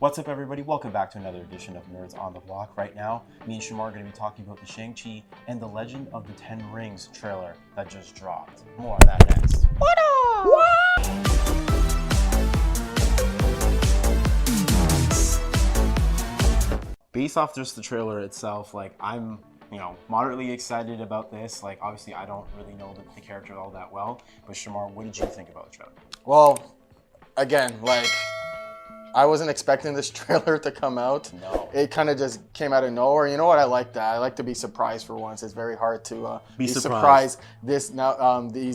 What's up, everybody? Welcome back to another edition of Nerds on the Block. Right now, me and Shamar are going to be talking about the Shang-Chi and the Legend of the Ten Rings trailer that just dropped. More on that next. What up? Based off just the trailer itself, like, I'm moderately excited about this. Like, obviously, I don't really know the character all that well, but Shamar, what did you think about the trailer? Well, again, like, I wasn't expecting this trailer to come out. No. It kind of just came out of nowhere. You know what? I like that. I like to be surprised for once. It's very hard to be surprised these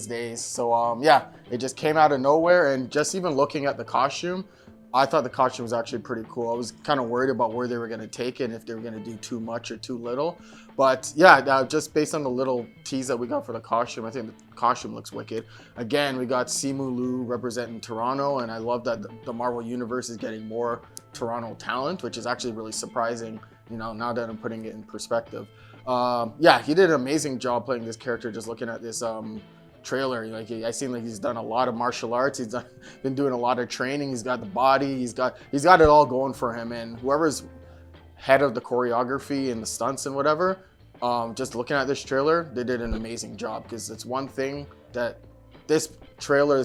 days. So yeah, it just came out of nowhere. And just even looking at the costume, I thought the costume was actually pretty cool. I was kind of worried about where they were going to take it and if they were going to do too much or too little. But yeah, just based on the little tease that we got for the costume, I think the costume looks wicked. Again, we got Simu Liu representing Toronto, and I love that the Marvel Universe is getting more Toronto talent, which is actually really surprising, now that I'm putting it in perspective. Yeah, he did an amazing job playing this character, just looking at this trailer. Like, I seen like he's done a lot of martial arts. He's been doing a lot of training. He's got the body. He's got it all going for him. And whoever's head of the choreography and the stunts and whatever, just looking at this trailer, they did an amazing job, because it's one thing that this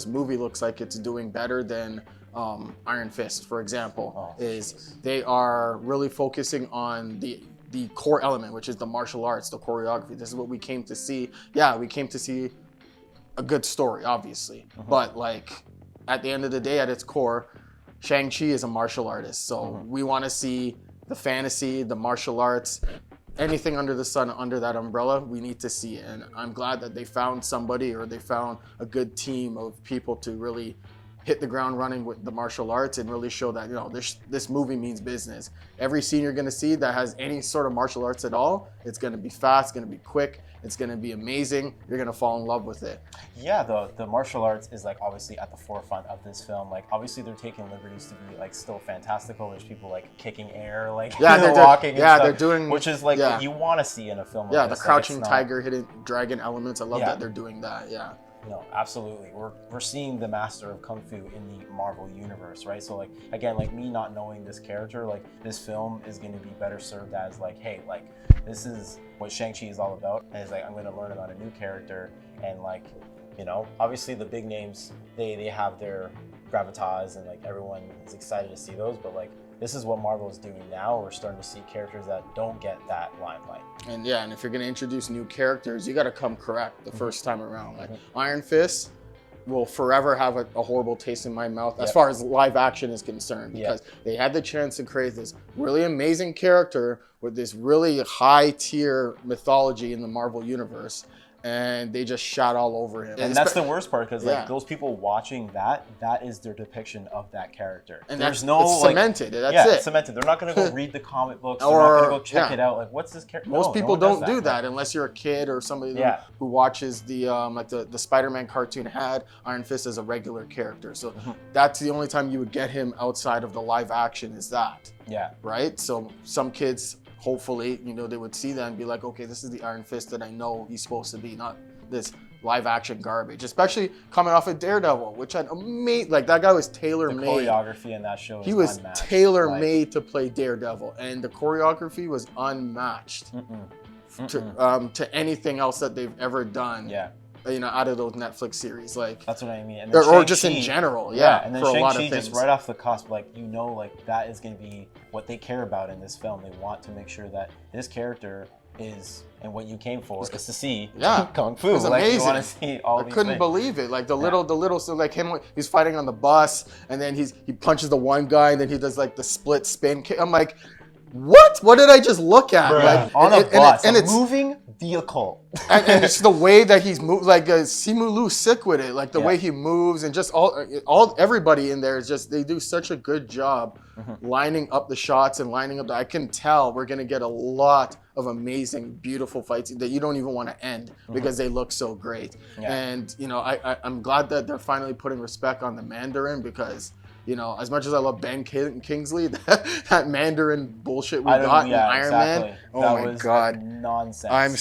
movie looks like it's doing better than Iron Fist, for example, is they are really focusing on the core element, which is the martial arts, the choreography. This is what we came to see. Yeah, we came to see a good story, obviously, but like at the end of the day, at its core, Shang-Chi is a martial artist. So we want to see the fantasy, the martial arts, anything under the sun, under that umbrella, we need to see it. And I'm glad that they found somebody, or they found a good team of people to really hit the ground running with the martial arts and really show that, this movie means business. Every scene you're going to see that has any sort of martial arts at all, it's going to be fast, it's going to be quick, it's going to be amazing. You're going to fall in love with it. Yeah, the martial arts is like obviously at the forefront of this film. Like, obviously they're taking liberties to be like still fantastical. There's people like kicking air, like they're walking. They're doing, which is like what you want to see in a film. Yeah, like this. The crouching tiger, hidden dragon elements. I love that they're doing that. Yeah. No, absolutely. We're seeing the master of Kung Fu in the Marvel universe, right? So like, again, like me not knowing this character, like this film is going to be better served as like, hey, like this is what Shang-Chi is all about. And it's like, I'm going to learn about a new character, and like, obviously the big names, they have their gravitas, and like everyone is excited to see those, but like this is what Marvel is doing now. We're starting to see characters that don't get that limelight. And yeah, and if you're going to introduce new characters, you got to come correct the first time around. Like Iron Fist will forever have a horrible taste in my mouth as far as live action is concerned, because they had the chance to create this really amazing character with this really high tier mythology in the Marvel universe, and they just shot all over him. And that's the worst part, because like those people watching that is their depiction of that character. And there's it's cemented. That's it. It's cemented. They're not going to go read the comic books. They're not going to go check it out. Like, what's this character? Most people don't do that unless you're a kid or somebody who watches the like the Spider-Man cartoon had Iron Fist as a regular character. So that's the only time you would get him outside of the live action, is that. Yeah. Right? So some kids, hopefully, they would see that and be like, okay, this is the Iron Fist that I know he's supposed to be, not this live action garbage. Especially coming off of Daredevil, which had like that guy was tailor-made. The choreography in that show he was tailor-made to play Daredevil, and the choreography was unmatched to anything else that they've ever done. Yeah. Out of those Netflix series, like that's what I mean, and or just in general, and then Shang-Chi just right off the cusp, like like that is going to be what they care about in this film. They want to make sure that this character is, and what you came for is to see Kung Fu. It's amazing. You want to see all I couldn't believe it. Like the little, so like him, he's fighting on the bus, and then he punches the one guy, and then he does like the split spin kick. I'm like, what did I just look at? Like, on a bus, and it's moving vehicle. and it's the way that he's moved, like Simu Liu's sick with it, like the way he moves, and just everybody in there is just, they do such a good job lining up the shots and lining up. I can tell we're gonna get a lot of amazing, beautiful fights that you don't even want to end because they look so great. And I'm glad that they're finally putting respect on the Mandarin, because as much as I love Ben Kingsley, that Mandarin bullshit we got in Iron Man Oh that my was God. nonsense. I'm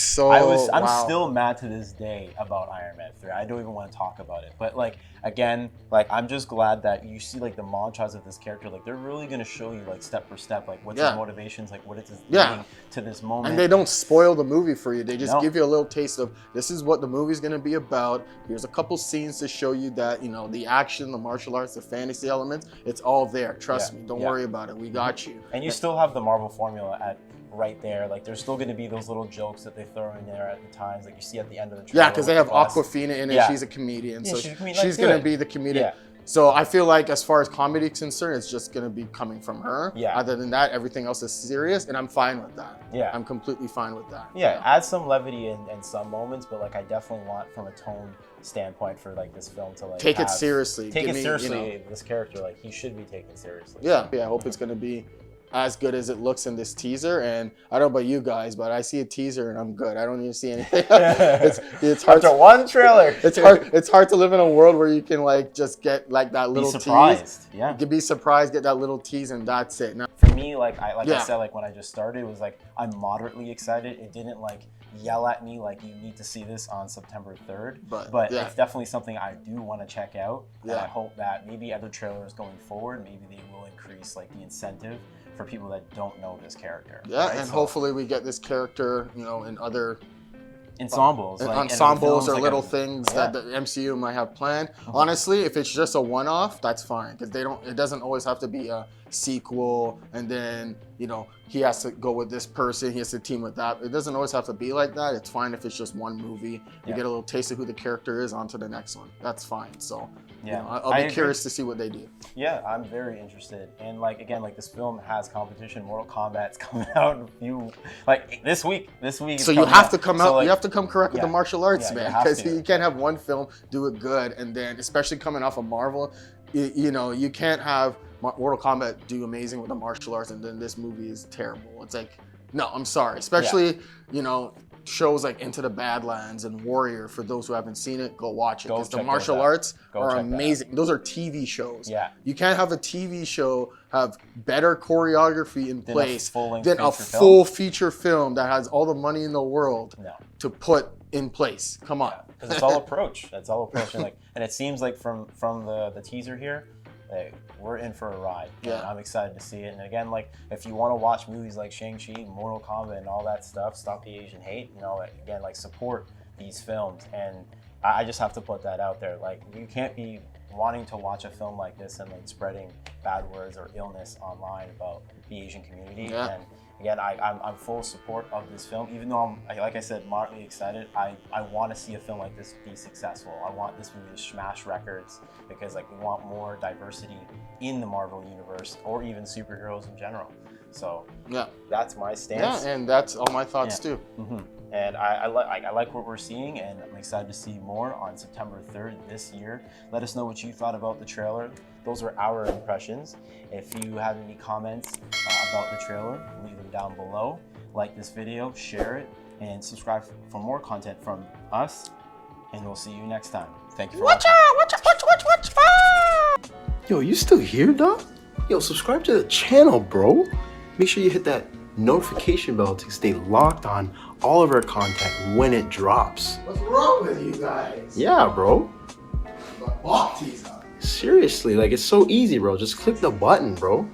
I'm still mad to this day about Iron Man 3. I don't even want to talk about it. But like again, like I'm just glad that you see like the montage of this character. Like they're really gonna show you like step for step, like what's his motivations, like what it's leading to this moment. And they don't spoil the movie for you. They just No. give you a little taste of this is what the movie's gonna be about. Here's a couple scenes to show you that, you know, the action, the martial arts, the fantasy elements, it's all there. Trust me. Don't worry about it. We got you. And you still have the Marvel formula at right there. Like there's still going to be those little jokes that they throw in there at the times, like you see at the end of the trailer. Yeah, because they have Aquafina in it. She's a comedian, so she's going to be the comedian. So I feel like as far as comedy is concerned, it's just going to be coming from her. Other than that, everything else is serious, and I'm fine with that. I'm completely fine with that. Add some levity in some moments, but like I definitely want from a tone standpoint for like this film to like take it seriously. Take it seriously. You know, this character, like he should be taken seriously. Yeah, I hope it's going to be as good as it looks in this teaser. And I don't know about you guys, but I see a teaser and I'm good. I don't even see anything. It's hard. After one trailer, it's hard to live in a world where you can like just get like that little tease. Yeah, you can be surprised, get that little tease, and that's it. Now, for me, like I said, like when I just started, it was like I'm moderately excited. It didn't like yell at me like you need to see this on September 3rd, but it's definitely something I do want to check out. And I hope that maybe other trailers going forward, maybe they will increase like the incentive for people that don't know this character. And so, hopefully we get this character, you know, in other ensembles, or little things that the MCU might have planned. Honestly, if it's just a one-off, that's fine, because it doesn't always have to be a sequel and then, you know, he has to go with this person, he has to team with that. It doesn't always have to be like that. It's fine if it's just one movie. You get a little taste of who the character is, onto the next one. That's fine. So you know, I'll be curious to see what they do. Yeah, I'm very interested. And like again, like this film has competition. Mortal Kombat's coming out in a few, like this week. So you have to come out. So like, you have to come correct with the martial arts, man, because you can't have one film do it good and then, especially coming off of Marvel, you know, you can't have Mortal Kombat do amazing with the martial arts and then this movie is terrible. It's like, no, I'm sorry. Especially, you know, shows like Into the Badlands and Warrior, for those who haven't seen it, go watch it, because the martial arts are amazing. Those are TV shows. You can't have a TV show have better choreography in place than a full feature film that has all the money in the world to put in place. Come on. Because it's all approach. That's all approach. And it seems like from the teaser here, like, we're in for a ride. And I'm excited to see it. And again, like if you want to watch movies like Shang-Chi, Mortal Kombat, and all that stuff, Stop the Asian Hate, you know, like, again, like support these films. And I just have to put that out there. Like you can't be wanting to watch a film like this and like spreading bad words or illness online about the Asian community. And again, I'm full support of this film, even though I'm, like I said, moderately excited. I want to see a film like this be successful. I want this movie to smash records, because like we want more diversity in the Marvel universe, or even superheroes in general. So that's my stance. And that's all my thoughts too. And I like what we're seeing, and I'm excited to see more on September 3rd this year. Let us know what you thought about the trailer. Those are our impressions. If you have any comments about the trailer, leave them down below. Like this video, share it, and subscribe for more content from us. And we'll see you next time. Thank you for watching. Watch. Yo, you still here, dog? Yo, subscribe to the channel, bro. Make sure you hit that notification bell to stay locked on all of our content when it drops. What's wrong with you guys? Yeah, bro. Seriously, like it's so easy, bro. Just click the button, bro.